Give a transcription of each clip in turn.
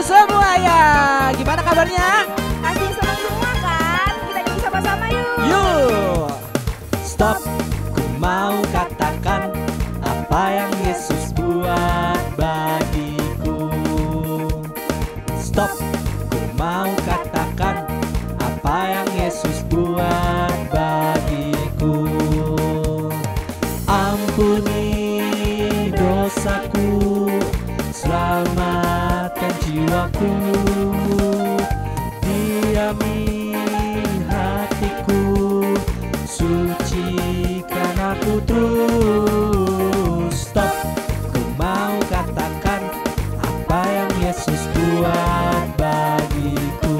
temanku semuanya. Gimana kabarnya? Pasti senang semua kan? Kita nyanyi sama-sama yuk. Yuk. Stop, ku mau katakan apa yang Yesus buat bagiku. Stop, ku mau katakan apa yang Yesus buat bagiku. Ampuni dosaku, selamatkan jiwaku, diami hatiku, sucikan aku terus. Stop, ku mau katakan apa yang Yesus buat bagiku.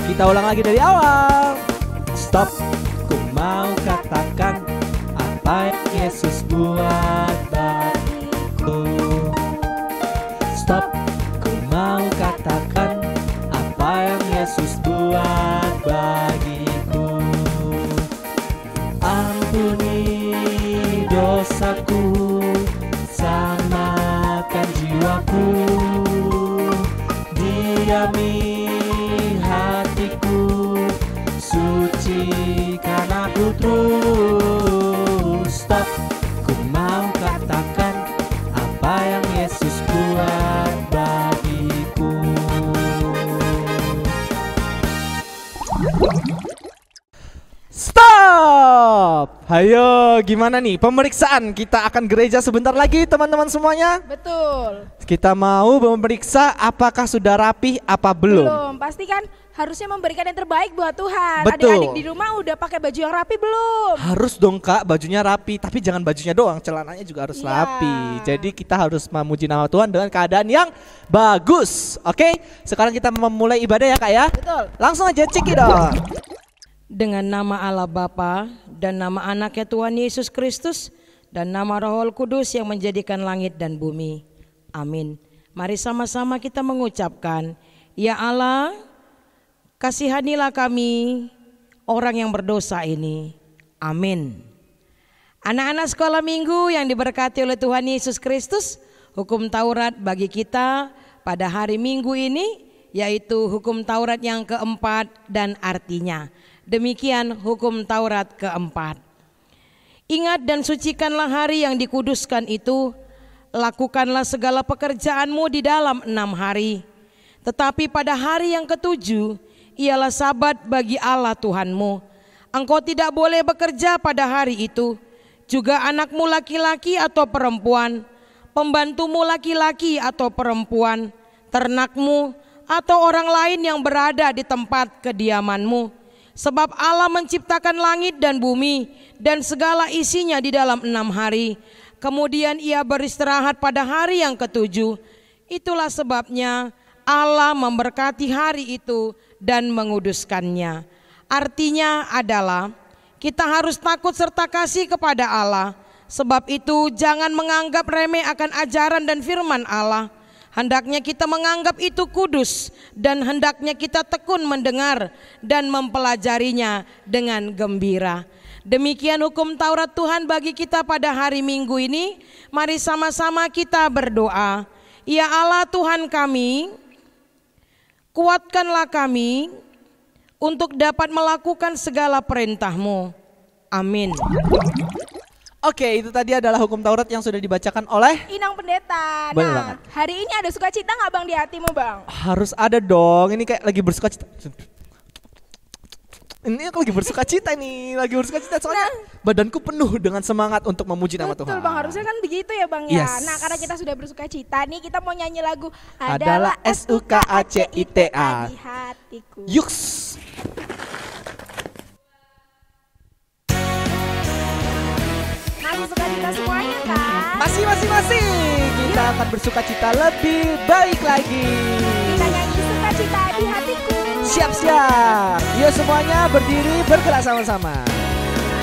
Kita ulang lagi dari awal. Stop, ku mau katakan apa yang Yesus buat bagiku. Stop, ku mau katakan apa yang Yesus buat bagiku. Ampuni dosaku, selamatkan jiwaku, diami hatiku, sucikan aku terus. Stop, ku mau katakan apa yang Yesus buat bagiku. Stop! Hayo, gimana nih pemeriksaan? Kita akan gereja sebentar lagi teman-teman semuanya. Betul. Kita mau memeriksa apakah sudah rapi apa belum. Belum, pasti kan harusnya memberikan yang terbaik buat Tuhan. Betul. Adik-adik di rumah udah pakai baju yang rapi belum? Harus dong Kak, bajunya rapi, tapi jangan bajunya doang, celananya juga harus Iya. rapi. Jadi kita harus memuji nama Tuhan dengan keadaan yang bagus. Oke, sekarang kita memulai ibadah ya Kak ya. Betul. Langsung aja cekidot. Dengan nama Allah Bapa dan nama anaknya Tuhan Yesus Kristus dan nama Roh Kudus yang menjadikan langit dan bumi. Amin. Mari sama-sama kita mengucapkan, ya Allah, kasihanilah kami orang yang berdosa ini. Amin. Anak-anak sekolah minggu yang diberkati oleh Tuhan Yesus Kristus, hukum Taurat bagi kita pada hari Minggu ini yaitu hukum Taurat yang keempat dan artinya. Demikian hukum Taurat keempat. Ingat dan sucikanlah hari yang dikuduskan itu, lakukanlah segala pekerjaanmu di dalam 6 hari. Tetapi pada hari yang ketujuh ialah Sabat bagi Allah Tuhanmu. Engkau tidak boleh bekerja pada hari itu. Juga anakmu laki-laki atau perempuan, pembantumu laki-laki atau perempuan, ternakmu atau orang lain yang berada di tempat kediamanmu. Sebab Allah menciptakan langit dan bumi dan segala isinya di dalam 6 hari. Kemudian ia beristirahat pada hari yang ketujuh. Itulah sebabnya Allah memberkati hari itu dan menguduskannya. Artinya adalah kita harus takut serta kasih kepada Allah. Sebab itu jangan menganggap remeh akan ajaran dan firman Allah. Hendaknya kita menganggap itu kudus dan hendaknya kita tekun mendengar dan mempelajarinya dengan gembira. Demikian hukum Taurat Tuhan bagi kita pada hari Minggu ini. Mari sama-sama kita berdoa. Ya Allah Tuhan kami, kuatkanlah kami untuk dapat melakukan segala perintah-Mu. Amin. Oke, itu tadi adalah hukum Taurat yang sudah dibacakan oleh Inang Pendeta. Bener Nah, banget. hari ini ada sukacita nggak Bang di hatimu Bang? harus ada dong. Ini kayak lagi bersukacita. Ini aku lagi bersukacita nih, lagi bersukacita soalnya badanku penuh dengan semangat untuk memuji nama Betul Tuhan. Bang, harusnya kan begitu ya Bang ya. Yes. Nah, karena kita sudah bersukacita nih, kita mau nyanyi lagu Adalah SUKACITA di hatiku. Yuks. Masih sukacita semuanya kan? Masih. Kita akan bersukacita lebih baik lagi. Kita nyanyi sukacita di hatiku. Siap. Yuk semuanya berdiri bergerak sama-sama.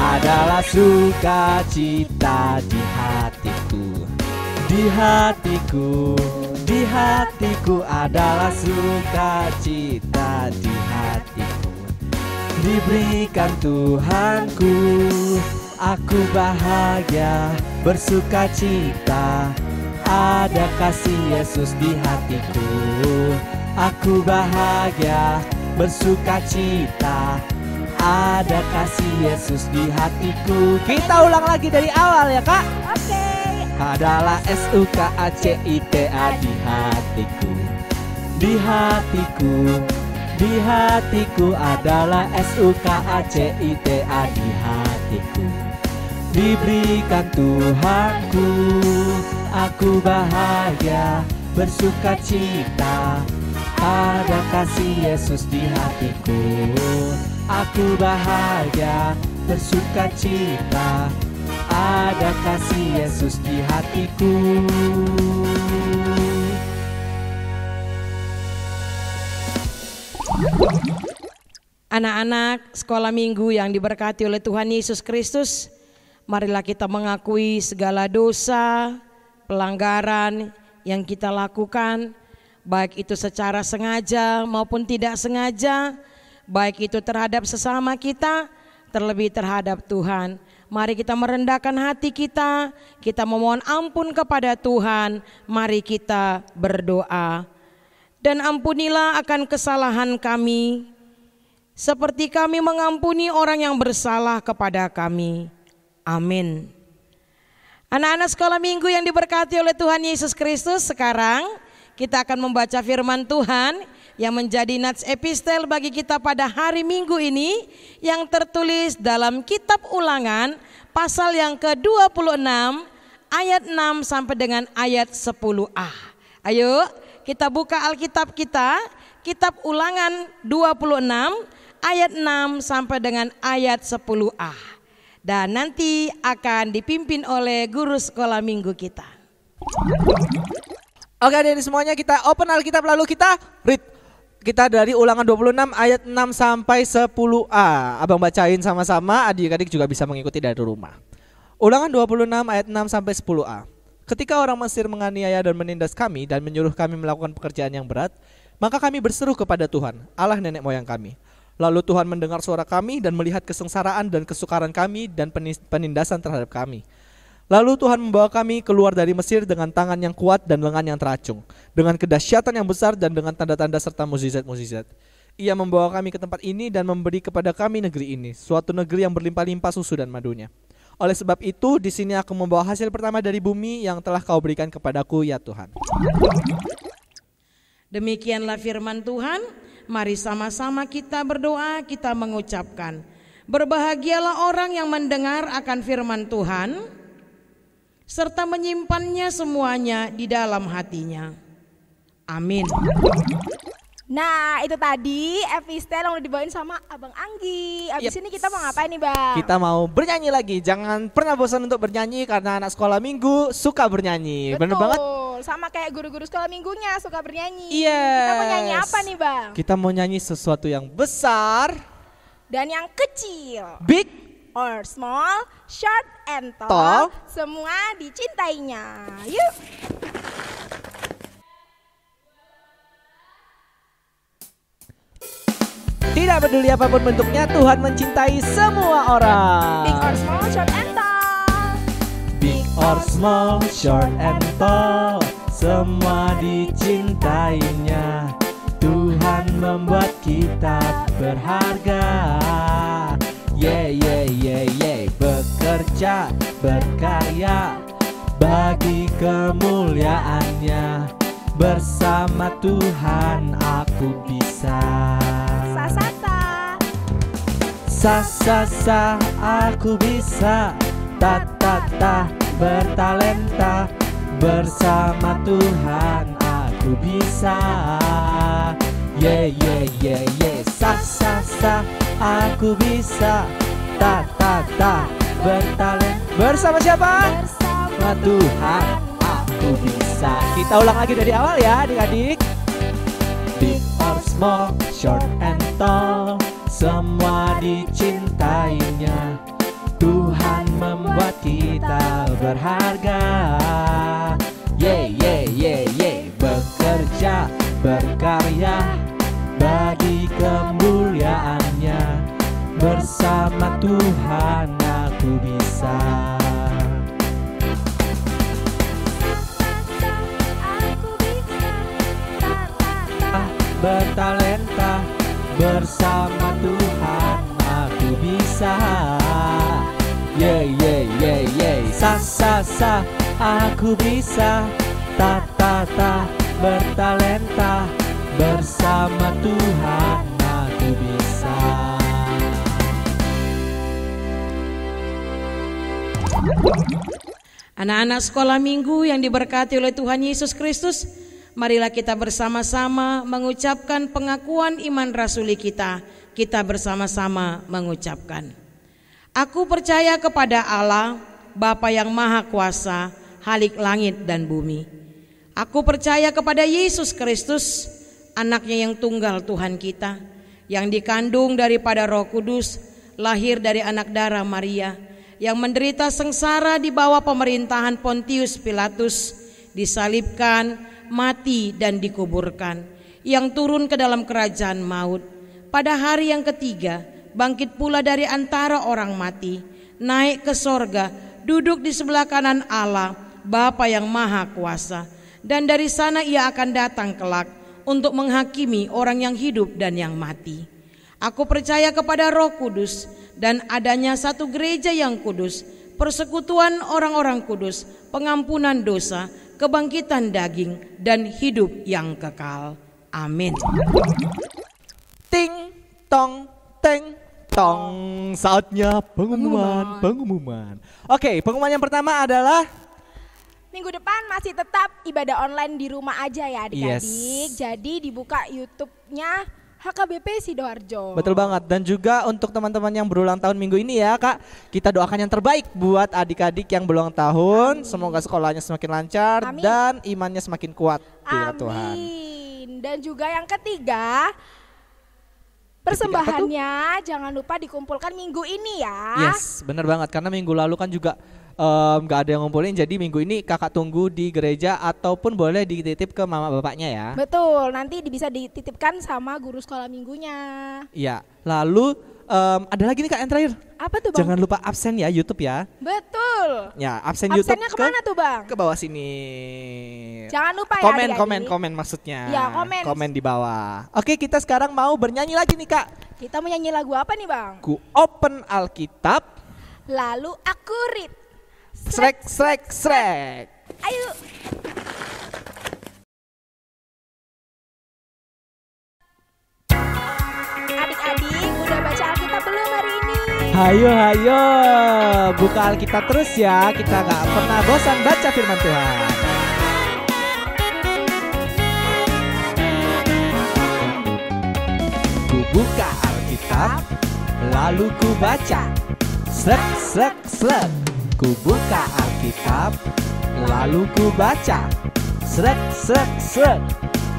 Adalah sukacita di hatiku. Di hatiku, di hatiku adalah sukacita di hatiku. Diberikan Tuhanku, aku bahagia bersukacita. Ada kasih Yesus di hatiku. Aku bahagia, bersuka cita. Ada kasih Yesus di hatiku. Kita ulang lagi dari awal ya kak. Oke. Adalah SUKACITA di hatiku. Di hatiku, di hatiku adalah SUKACITA di hatiku. Diberikan Tuhanku, aku bahagia, bersuka cita. Ada kasih Yesus di hatiku. Aku bahagia, bersuka cita. Ada kasih Yesus di hatiku. Anak-anak sekolah minggu yang diberkati oleh Tuhan Yesus Kristus, marilah kita mengakui segala dosa, pelanggaran yang kita lakukan, baik itu secara sengaja maupun tidak sengaja, baik itu terhadap sesama kita, terlebih terhadap Tuhan. Mari kita merendahkan hati kita memohon ampun kepada Tuhan, mari kita berdoa. Dan ampunilah akan kesalahan kami, seperti kami mengampuni orang yang bersalah kepada kami. Amin. Anak-anak sekolah minggu yang diberkati oleh Tuhan Yesus Kristus, sekarang kita akan membaca firman Tuhan yang menjadi nats epistel bagi kita pada hari Minggu ini, yang tertulis dalam kitab Ulangan pasal yang ke-26 ayat 6 sampai dengan ayat 10a. Ayo kita buka Alkitab kita, kitab Ulangan 26 ayat 6 sampai dengan ayat 10a. Dan nanti akan dipimpin oleh guru sekolah minggu kita. Oke adik-adik semuanya, kita open Alkitab lalu kita read. Kita dari Ulangan 26 ayat 6 sampai 10a. Abang bacain sama-sama, adik-adik juga bisa mengikuti dari rumah. Ulangan 26 ayat 6 sampai 10a. Ketika orang Mesir menganiaya dan menindas kami dan menyuruh kami melakukan pekerjaan yang berat, maka kami berseru kepada Tuhan, Allah nenek moyang kami. Lalu Tuhan mendengar suara kami dan melihat kesengsaraan dan kesukaran kami dan penindasan terhadap kami. Lalu Tuhan membawa kami keluar dari Mesir dengan tangan yang kuat dan lengan yang teracung, dengan kedahsyatan yang besar dan dengan tanda-tanda serta mukjizat-mukjizat. Ia membawa kami ke tempat ini dan memberi kepada kami negeri ini, suatu negeri yang berlimpah-limpah susu dan madunya. Oleh sebab itu, di sini aku membawa hasil pertama dari bumi yang telah kau berikan kepadaku, ya Tuhan. Demikianlah firman Tuhan. Mari sama-sama kita berdoa, kita mengucapkan, berbahagialah orang yang mendengar akan firman Tuhan, serta menyimpannya semuanya di dalam hatinya. Amin. Nah itu tadi epistel yang udah dibawain sama Abang Anggi. Abis ini kita mau ngapain nih Bang? Kita mau bernyanyi lagi. Jangan pernah bosan untuk bernyanyi, karena anak sekolah minggu suka bernyanyi. Betul. Bener banget. Sama kayak guru-guru sekolah minggunya suka bernyanyi. Yes. Kita mau nyanyi apa nih Bang? Kita mau nyanyi sesuatu yang besar Dan yang kecil, big or small, short and tall, Tall. semua dicintainya. Yuk. Tidak peduli apapun bentuknya, Tuhan mencintai semua orang. Big or small, short and tall. Big or small, short and tall, semua dicintainya. Tuhan membuat kita berharga. Yeah, yeah, yeah, yeah. Bekerja, berkarya bagi kemuliaannya. Bersama Tuhan aku bisa. Sa aku bisa. Ta bertalenta. Bersama Tuhan aku bisa. Yeah, yeah, yeah, yeah. Sa aku bisa. Ta bertalenta. Bersama siapa? Bersama Tuhan aku bisa. Kita ulang lagi dari awal ya adik-adik. Big or small, short and tall, semua dicintainya. Tuhan membuat kita berharga. Yeah, yeah, yeah, yeah. Bekerja, berkarya bagi kemuliaannya. Bersama Tuhan aku bisa. bertalenta, bersama Tuhan aku bisa. Yeah, yeah, yeah, yeah. Sa, aku bisa. Ta, bertalenta, bersama Tuhan aku bisa. Anak-anak sekolah minggu yang diberkati oleh Tuhan Yesus Kristus, marilah kita bersama-sama mengucapkan pengakuan iman rasuli kita. Kita bersama-sama mengucapkan, aku percaya kepada Allah, Bapa yang Maha Kuasa, Khalik langit dan bumi. Aku percaya kepada Yesus Kristus, anaknya yang tunggal Tuhan kita, yang dikandung daripada Roh Kudus, lahir dari anak darah Maria, yang menderita sengsara di bawah pemerintahan Pontius Pilatus, disalibkan, mati dan dikuburkan, yang turun ke dalam kerajaan maut. Pada hari yang ketiga, bangkit pula dari antara orang mati, naik ke sorga, duduk di sebelah kanan Allah, Bapa yang Maha Kuasa. Dan dari sana ia akan datang kelak untuk menghakimi orang yang hidup dan yang mati. Aku percaya kepada Roh Kudus dan adanya satu gereja yang kudus, persekutuan orang-orang kudus, pengampunan dosa, kebangkitan daging, dan hidup yang kekal. Amin. Ting, tong, teng, tong. Saatnya pengumuman. Oke, pengumuman yang pertama adalah minggu depan masih tetap ibadah online di rumah aja ya adik-adik. Yes. Jadi dibuka YouTube-nya HKBP Sidoarjo. betul banget. Dan juga untuk teman-teman yang berulang tahun minggu ini ya Kak, kita doakan yang terbaik buat adik-adik yang berulang tahun. Semoga sekolahnya semakin lancar. Amin. Dan imannya semakin kuat. Bila Tuhan. Amin. Dan juga yang ketiga, persembahannya jangan lupa dikumpulkan minggu ini ya. Yes, benar banget. Karena minggu lalu kan juga gak ada yang ngumpulin. Jadi minggu ini kakak tunggu di gereja ataupun boleh dititip ke mama bapaknya ya. Betul, nanti bisa dititipkan sama guru sekolah minggunya. Iya. Lalu ada lagi nih Kak yang terakhir. Apa tuh Bang? Jangan lupa absen ya YouTube ya. Betul. Ya, absen Absennya YouTube kemana tuh Bang? ke bawah sini. Jangan lupa ya adik-adik. Komen maksudnya. Ya, komen. Komen di bawah. Oke, kita sekarang mau bernyanyi lagi nih Kak. Kita mau nyanyi lagu apa nih Bang? Ku open Alkitab, Lalu aku read. srek. Ayo. Adik-adik udah baca Alkitab belum hari ini? Hayo, buka Alkitab terus ya. Kita gak pernah bosan baca firman Tuhan. Ku buka Alkitab, lalu ku baca. Srek. Ku buka Alkitab, lalu ku baca. Srek.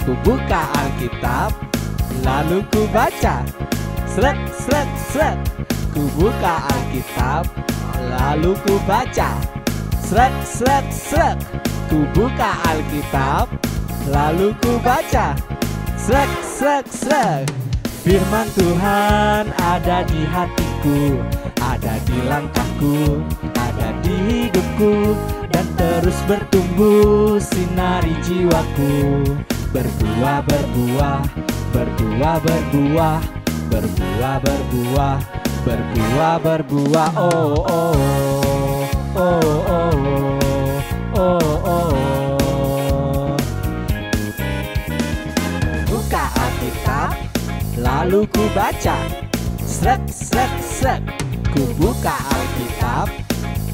Ku buka Alkitab, lalu ku baca. Srek. Ku buka Alkitab, lalu ku baca. Srek. Ku buka Alkitab, lalu ku baca. Srek. Firman Tuhan ada di hatiku, ada di langkahku, ada di hidupku, dan terus bertumbuh sinari jiwaku. Berbuah, Buka Alkitab, lalu ku baca. Srek. Ku buka Alkitab,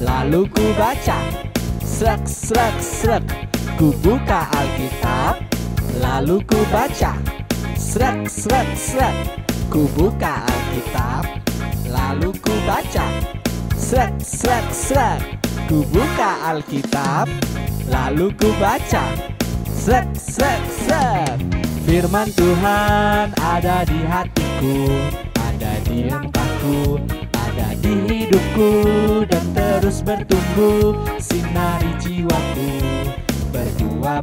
lalu ku baca. Srek. Ku buka Alkitab, lalu ku baca. Srek. Ku buka Alkitab, lalu ku baca. Srek. Ku buka Alkitab, lalu ku baca. Srek. Firman Tuhan ada di hatiku, ada di langkahku, ada di hidupku, dan terus bertumbuh sinari jiwaku. Berbuah,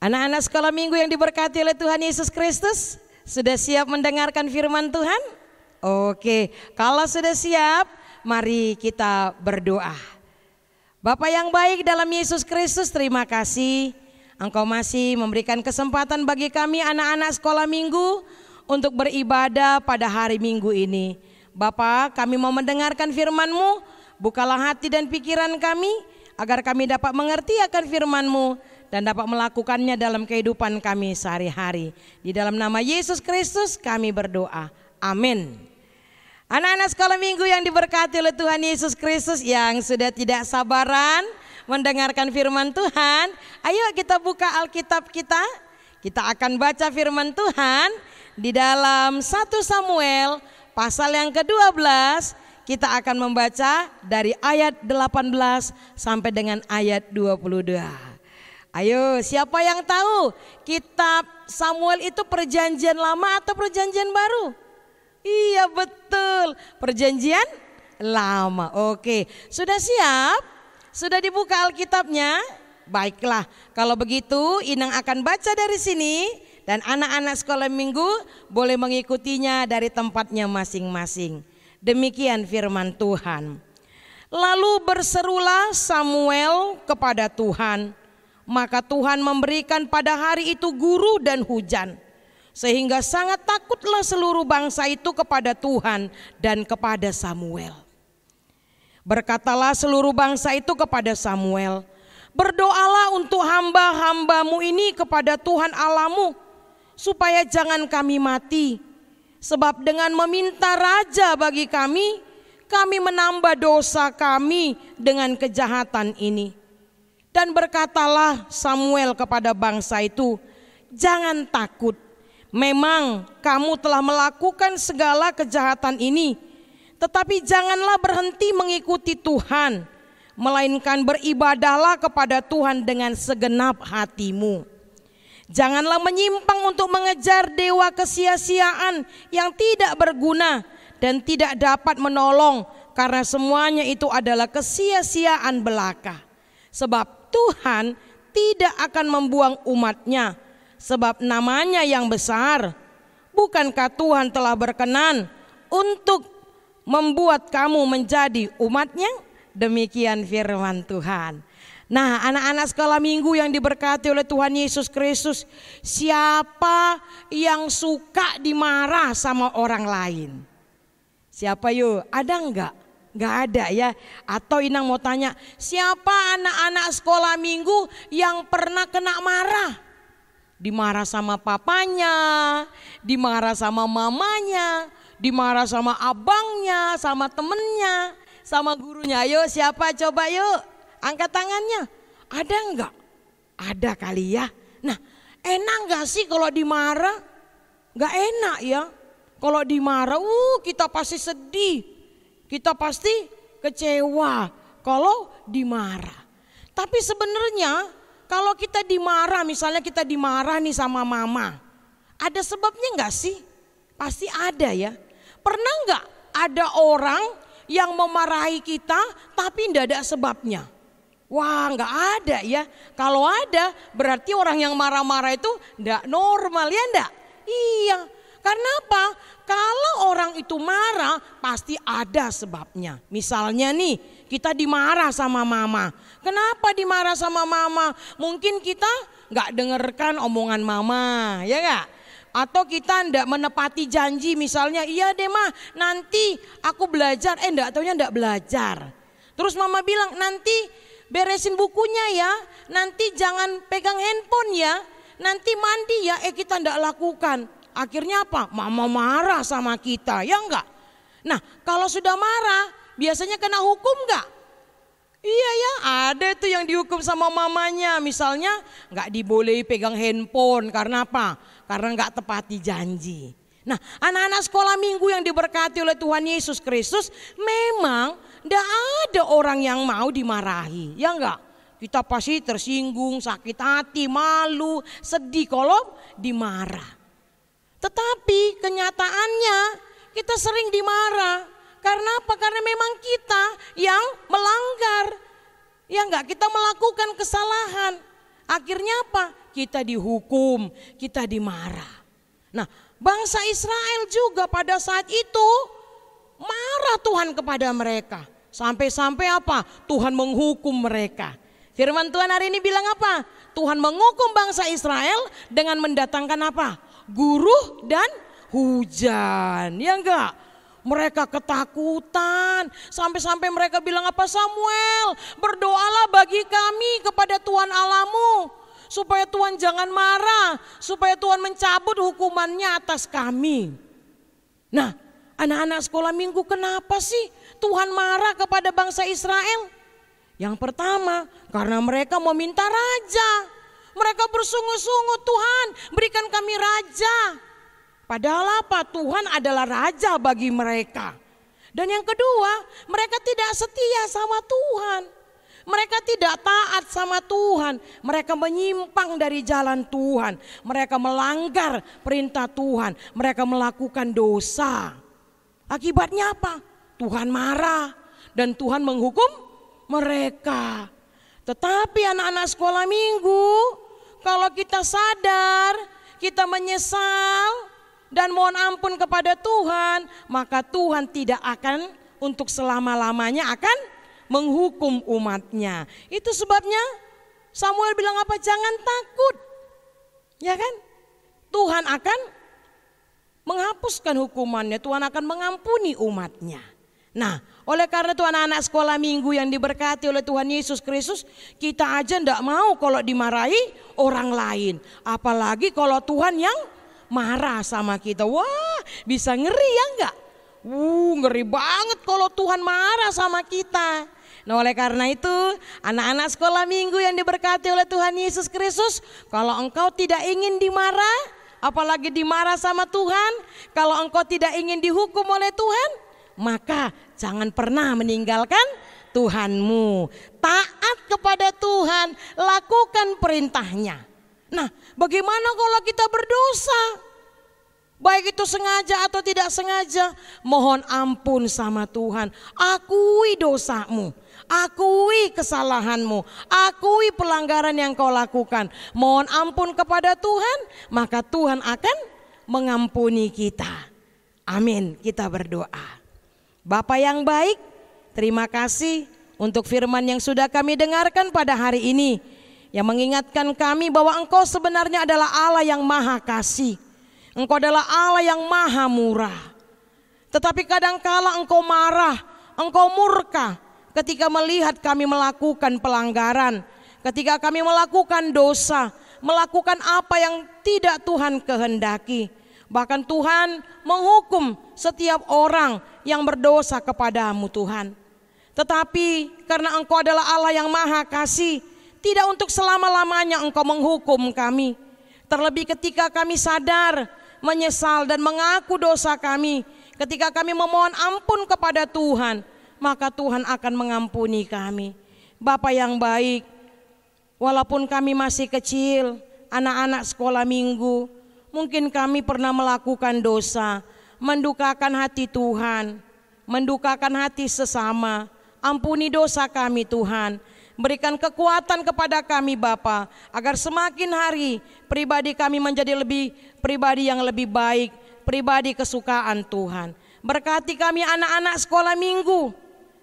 Anak-anak sekolah minggu yang diberkati oleh Tuhan Yesus Kristus, sudah siap mendengarkan firman Tuhan? Oke, kalau sudah siap, mari kita berdoa. Bapa yang baik dalam Yesus Kristus, terima kasih Engkau masih memberikan kesempatan bagi kami anak-anak sekolah minggu untuk beribadah pada hari Minggu ini. Bapa, kami mau mendengarkan firman-Mu, bukalah hati dan pikiran kami agar kami dapat mengerti akan firman-Mu dan dapat melakukannya dalam kehidupan kami sehari-hari. Di dalam nama Yesus Kristus kami berdoa. Amin. Anak-anak sekolah minggu yang diberkati oleh Tuhan Yesus Kristus yang sudah tidak sabaran mendengarkan firman Tuhan, ayo kita buka Alkitab kita. Kita akan baca firman Tuhan di dalam 1 Samuel pasal yang ke-12. Kita akan membaca dari ayat 18 sampai dengan ayat 22. Ayo, siapa yang tahu kitab Samuel itu perjanjian lama atau perjanjian baru? Iya betul, perjanjian lama. Oke, sudah siap? Sudah dibuka Alkitabnya? Baiklah, kalau begitu Inang akan baca dari sini dan anak-anak sekolah minggu boleh mengikutinya dari tempatnya masing-masing. Demikian firman Tuhan. Lalu berserulah Samuel kepada Tuhan, maka Tuhan memberikan pada hari itu guru dan hujan, sehingga sangat takutlah seluruh bangsa itu kepada Tuhan dan kepada Samuel. Berkatalah seluruh bangsa itu kepada Samuel, berdoalah untuk hamba-hambamu ini kepada Tuhan Allahmu, supaya jangan kami mati. Sebab dengan meminta raja bagi kami menambah dosa kami dengan kejahatan ini. Dan berkatalah Samuel kepada bangsa itu, jangan takut, memang kamu telah melakukan segala kejahatan ini, tetapi janganlah berhenti mengikuti Tuhan, melainkan beribadahlah kepada Tuhan dengan segenap hatimu. Janganlah menyimpang untuk mengejar dewa kesia-siaan yang tidak berguna dan tidak dapat menolong, karena semuanya itu adalah kesia-siaan belaka. Sebab Tuhan tidak akan membuang umatnya, sebab namanya yang besar. Bukankah Tuhan telah berkenan untuk membuat kamu menjadi umatnya? Demikian firman Tuhan. Nah, anak-anak sekolah minggu yang diberkati oleh Tuhan Yesus Kristus, siapa yang suka dimarah sama orang lain? Siapa yuk? Ada enggak? Enggak ada ya. Atau Inang mau tanya, siapa anak-anak sekolah minggu yang pernah kena marah? Dimarah sama papanya, dimarah sama mamanya, dimarah sama abangnya, sama temennya, sama gurunya. Ayo siapa coba yuk? Angkat tangannya. Ada enggak? Ada kali ya. Nah, enak enggak sih kalau dimarah? Enggak enak ya. Kalau dimarah, kita pasti sedih. Kita pasti kecewa kalau dimarah. Tapi sebenarnya kalau kita dimarah, misalnya kita dimarah nih sama mama, ada sebabnya enggak sih? Pasti ada ya. Pernah enggak ada orang yang memarahi kita tapi enggak ada sebabnya? Wah, enggak ada ya. Kalau ada berarti orang yang marah-marah itu enggak normal ya enggak? Iya. Karena apa? Kalau orang itu marah pasti ada sebabnya. Misalnya nih, kita dimarah sama mama. Kenapa dimarah sama mama? Mungkin kita enggak dengarkan omongan mama, ya enggak? Atau kita enggak menepati janji, misalnya iya deh mah nanti aku belajar, enggak taunya enggak belajar. Terus mama bilang nanti beresin bukunya ya, nanti jangan pegang handphone ya, nanti mandi ya, kita enggak lakukan. Akhirnya apa? Mama marah sama kita, ya enggak? Nah kalau sudah marah biasanya kena hukum enggak? Iya ya, ada tuh yang dihukum sama mamanya. Misalnya enggak dibolehi pegang handphone, karena apa? Karena enggak tepati janji. Nah anak-anak sekolah minggu yang diberkati oleh Tuhan Yesus Kristus, memang enggak ada orang yang mau dimarahi, ya enggak? Kita pasti tersinggung, sakit hati, malu, sedih kalau dimarah. Tetapi kenyataannya kita sering dimarah. Karena apa? Karena memang kita yang melanggar. Ya enggak, kita melakukan kesalahan. Akhirnya apa? Kita dihukum, kita dimarah. Nah, bangsa Israel juga pada saat itu marah Tuhan kepada mereka. Sampai-sampai apa? Tuhan menghukum mereka. Firman Tuhan hari ini bilang apa? Tuhan menghukum bangsa Israel dengan mendatangkan apa? Guruh dan hujan. Ya enggak? Mereka ketakutan. Sampai-sampai mereka bilang apa? Samuel, berdoalah bagi kami kepada Tuhan Allahmu, supaya Tuhan jangan marah, supaya Tuhan mencabut hukumannya atas kami. Nah, anak-anak sekolah minggu, kenapa sih Tuhan marah kepada bangsa Israel? Yang pertama, karena mereka meminta raja. Mereka bersungut-sungut, Tuhan berikan kami raja. Padahal apa? Tuhan adalah raja bagi mereka. Dan yang kedua, mereka tidak setia sama Tuhan. Mereka tidak taat sama Tuhan. Mereka menyimpang dari jalan Tuhan. Mereka melanggar perintah Tuhan. Mereka melakukan dosa. Akibatnya apa? Tuhan marah dan Tuhan menghukum mereka. Tetapi anak-anak sekolah minggu, kalau kita sadar, kita menyesal dan mohon ampun kepada Tuhan, maka Tuhan tidak akan untuk selama-lamanya akan menghukum umatnya. Itu sebabnya Samuel bilang apa? Jangan takut. Ya kan? Tuhan akan menghapuskan hukumannya, Tuhan akan mengampuni umatnya. Nah, oleh karena itu anak-anak sekolah minggu yang diberkati oleh Tuhan Yesus Kristus, kita aja enggak mau kalau dimarahi orang lain. Apalagi kalau Tuhan yang marah sama kita. Wah, bisa ngeri ya enggak? Ngeri banget kalau Tuhan marah sama kita. Nah, oleh karena itu anak-anak sekolah minggu yang diberkati oleh Tuhan Yesus Kristus, kalau engkau tidak ingin dimarah, apalagi dimarah sama Tuhan, kalau engkau tidak ingin dihukum oleh Tuhan, maka jangan pernah meninggalkan Tuhanmu. Taat kepada Tuhan, lakukan perintahnya. Nah, bagaimana kalau kita berdosa? Baik itu sengaja atau tidak sengaja, mohon ampun sama Tuhan. Akui dosamu, akui kesalahanmu, akui pelanggaran yang kau lakukan. Mohon ampun kepada Tuhan, maka Tuhan akan mengampuni kita. Amin. Kita berdoa. Bapa yang baik, terima kasih untuk firman yang sudah kami dengarkan pada hari ini, yang mengingatkan kami bahwa Engkau sebenarnya adalah Allah yang maha kasih. Engkau adalah Allah yang maha murah. Tetapi kadangkala Engkau marah, Engkau murka ketika melihat kami melakukan pelanggaran, ketika kami melakukan dosa, melakukan apa yang tidak Tuhan kehendaki. Bahkan Tuhan menghukum setiap orang yang berdosa kepadamu Tuhan. Tetapi karena Engkau adalah Allah yang maha kasih, tidak untuk selama-lamanya Engkau menghukum kami. Terlebih ketika kami sadar, menyesal dan mengaku dosa kami, ketika kami memohon ampun kepada Tuhan, maka Tuhan akan mengampuni kami. Bapa yang baik, walaupun kami masih kecil, anak-anak sekolah minggu, mungkin kami pernah melakukan dosa, mendukakan hati Tuhan, mendukakan hati sesama. Ampuni dosa kami Tuhan. Berikan kekuatan kepada kami Bapa, agar semakin hari pribadi kami menjadi pribadi yang lebih baik, pribadi kesukaan Tuhan. Berkati kami anak-anak sekolah minggu,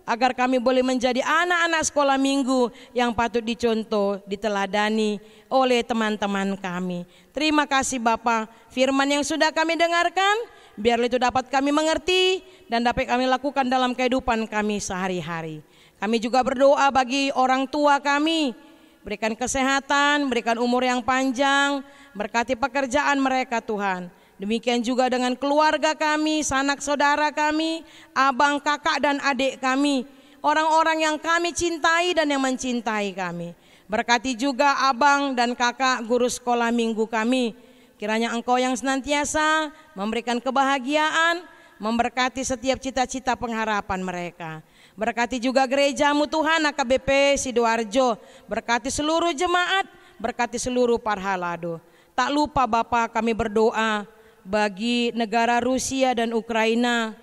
agar kami boleh menjadi anak-anak sekolah minggu yang patut dicontoh, diteladani oleh teman-teman kami. Terima kasih Bapa, firman yang sudah kami dengarkan, biarlah itu dapat kami mengerti dan dapat kami lakukan dalam kehidupan kami sehari-hari. Kami juga berdoa bagi orang tua kami, berikan kesehatan, berikan umur yang panjang, berkati pekerjaan mereka Tuhan. Demikian juga dengan keluarga kami, sanak saudara kami, abang, kakak dan adik kami, orang-orang yang kami cintai dan yang mencintai kami. Berkati juga abang dan kakak guru sekolah minggu kami. Kiranya Engkau yang senantiasa memberikan kebahagiaan, memberkati setiap cita-cita pengharapan mereka. Berkati juga gerejamu Tuhan, AKBP Sidoarjo. Berkati seluruh jemaat, berkati seluruh parhalado. Tak lupa Bapa, kami berdoa bagi negara Rusia dan Ukraina.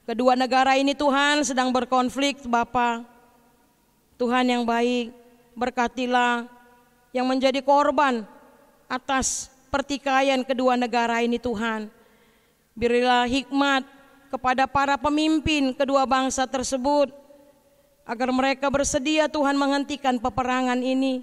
Kedua negara ini Tuhan sedang berkonflik Bapa. Tuhan yang baik, berkatilah yang menjadi korban atas pertikaian kedua negara ini Tuhan. Berilah hikmat kepada para pemimpin kedua bangsa tersebut, agar mereka bersedia Tuhan menghentikan peperangan ini,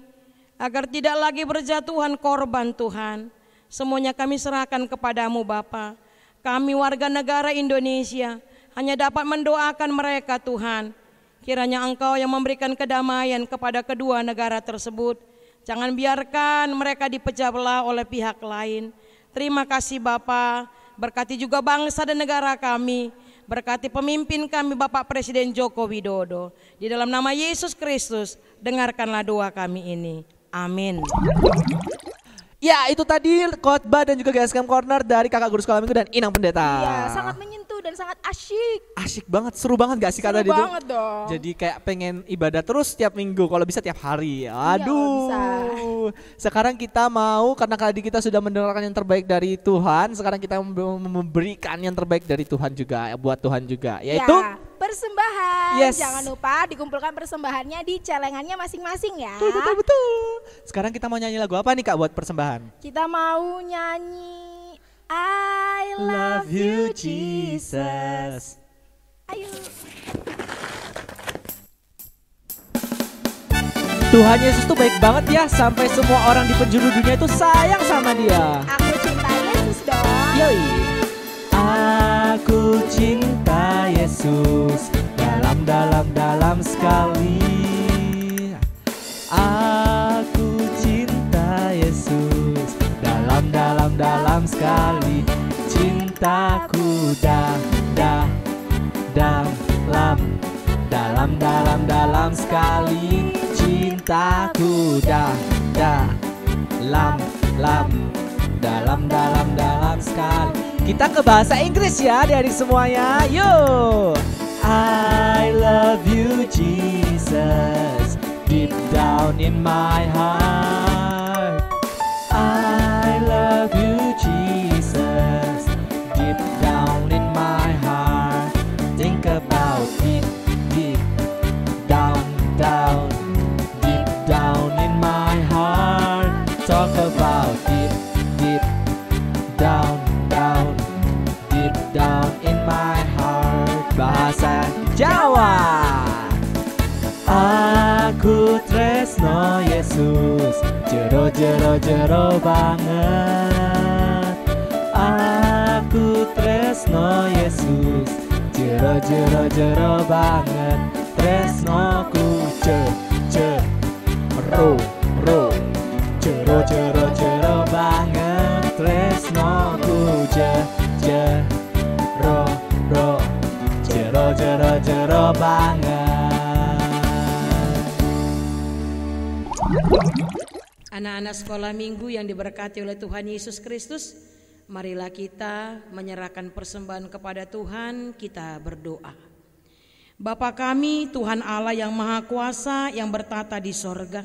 agar tidak lagi berjatuhan korban Tuhan. Semuanya kami serahkan kepadamu Bapa. Kami warga negara Indonesia hanya dapat mendoakan mereka Tuhan. Kiranya Engkau yang memberikan kedamaian kepada kedua negara tersebut. Jangan biarkan mereka dipecah belah oleh pihak lain. Terima kasih Bapa. Berkati juga bangsa dan negara kami. Berkati pemimpin kami Bapak Presiden Joko Widodo. Di dalam nama Yesus Kristus, dengarkanlah doa kami ini. Amin. Ya, itu tadi khotbah dan juga GSKM Corner dari Kakak Guru Sekolah Minggu dan Inang Pendeta. Iya, sangat menyentuh dan sangat asyik. Asyik banget, seru banget gak sih kata Seru dia tuh? banget dong. Jadi kayak pengen ibadah terus tiap minggu, kalau bisa tiap hari. Aduh. bisa. Sekarang kita mau, karena tadi kita sudah mendengarkan yang terbaik dari Tuhan, sekarang kita memberikan yang terbaik dari Tuhan juga, buat Tuhan juga, yaitu Ya, persembahan. Yes. Jangan lupa dikumpulkan persembahannya di celengannya masing-masing ya. betul. Sekarang kita mau nyanyi lagu apa nih Kak buat persembahan? Kita mau nyanyi I love you Jesus. Ayo. Tuhan Yesus tuh baik banget ya, sampai semua orang di penjuru dunia itu sayang sama dia. Aku cinta Yesus dong. Yoi. Aku cinta Yesus dalam sekali. Aku cinta Yesus dalam sekali. Cintaku dalam sekali. Cintaku dalam sekali. Kita ke bahasa Inggris ya dari semuanya. Yuk. I love you Jesus, deep down in my heart. I love you Jesus, deep down in my heart. Think about it, deep down in my heart. Talk about it, deep down in my heart. Bahasa Jawa. Aku tresno Yesus, jero banget. Aku tresno Yesus, jero banget. Tresnoku jero banget. Tresnoku jero banget. Anak-anak sekolah minggu yang diberkati oleh Tuhan Yesus Kristus, marilah kita menyerahkan persembahan kepada Tuhan. Kita berdoa. Bapa kami, Tuhan Allah yang Maha Kuasa yang bertata di sorga,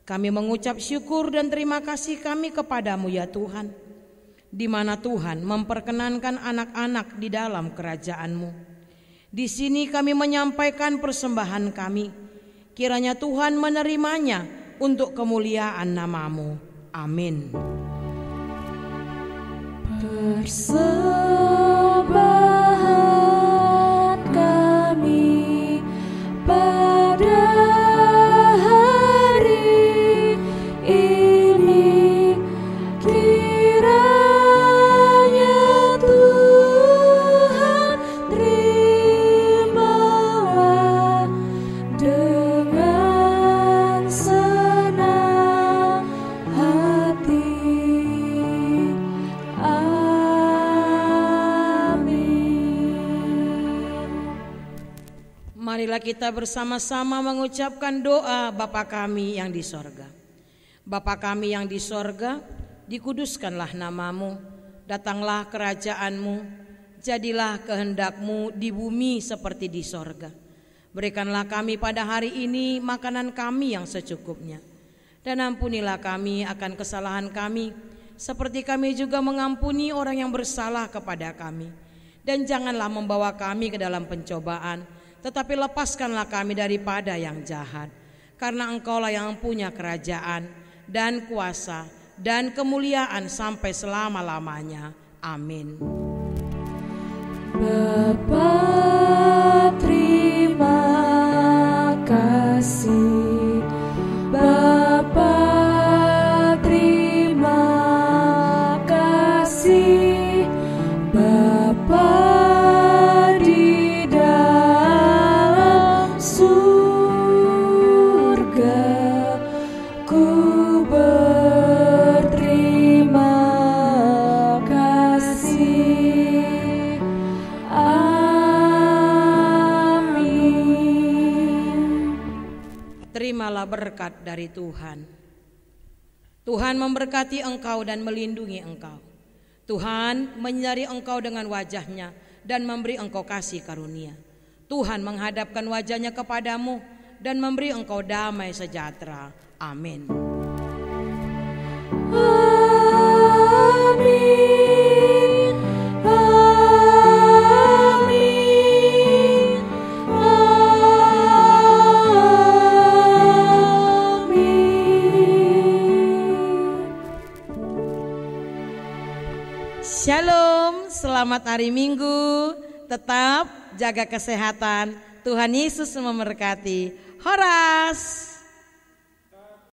kami mengucap syukur dan terima kasih kami kepadamu ya Tuhan, di mana Tuhan memperkenankan anak-anak di dalam kerajaan-Mu. Di sini kami menyampaikan persembahan kami, kiranya Tuhan menerimanya untuk kemuliaan nama-Mu. Amin. Persembahan kami pada hari ini, kiranya Tuhan terimalah dengan senang hati. Marilah kita bersama-sama mengucapkan doa Bapa kami yang di sorga. Bapa kami yang di sorga, dikuduskanlah nama-Mu, datanglah kerajaan-Mu, jadilah kehendak-Mu di bumi seperti di sorga. Berikanlah kami pada hari ini makanan kami yang secukupnya, dan ampunilah kami akan kesalahan kami, seperti kami juga mengampuni orang yang bersalah kepada kami. Dan janganlah membawa kami ke dalam pencobaan, tetapi lepaskanlah kami daripada yang jahat. Karena Engkaulah yang punya kerajaan dan kuasa dan kemuliaan sampai selama-lamanya. Amin. Bapa, terima kasih. Bapa, terima kasih. Bapa di dalam surga, ku berterima kasih. Amin. Terimalah berkat dari Tuhan. Tuhan memberkati engkau dan melindungi engkau. Tuhan menyinari engkau dengan wajah-Nya dan memberi engkau kasih karunia. Tuhan menghadapkan wajah-Nya kepadamu dan memberi engkau damai sejahtera. Amin. Amin. Amin. Shalom, selamat hari Minggu. Tetap jaga kesehatan. Tuhan Yesus memberkati. Horas.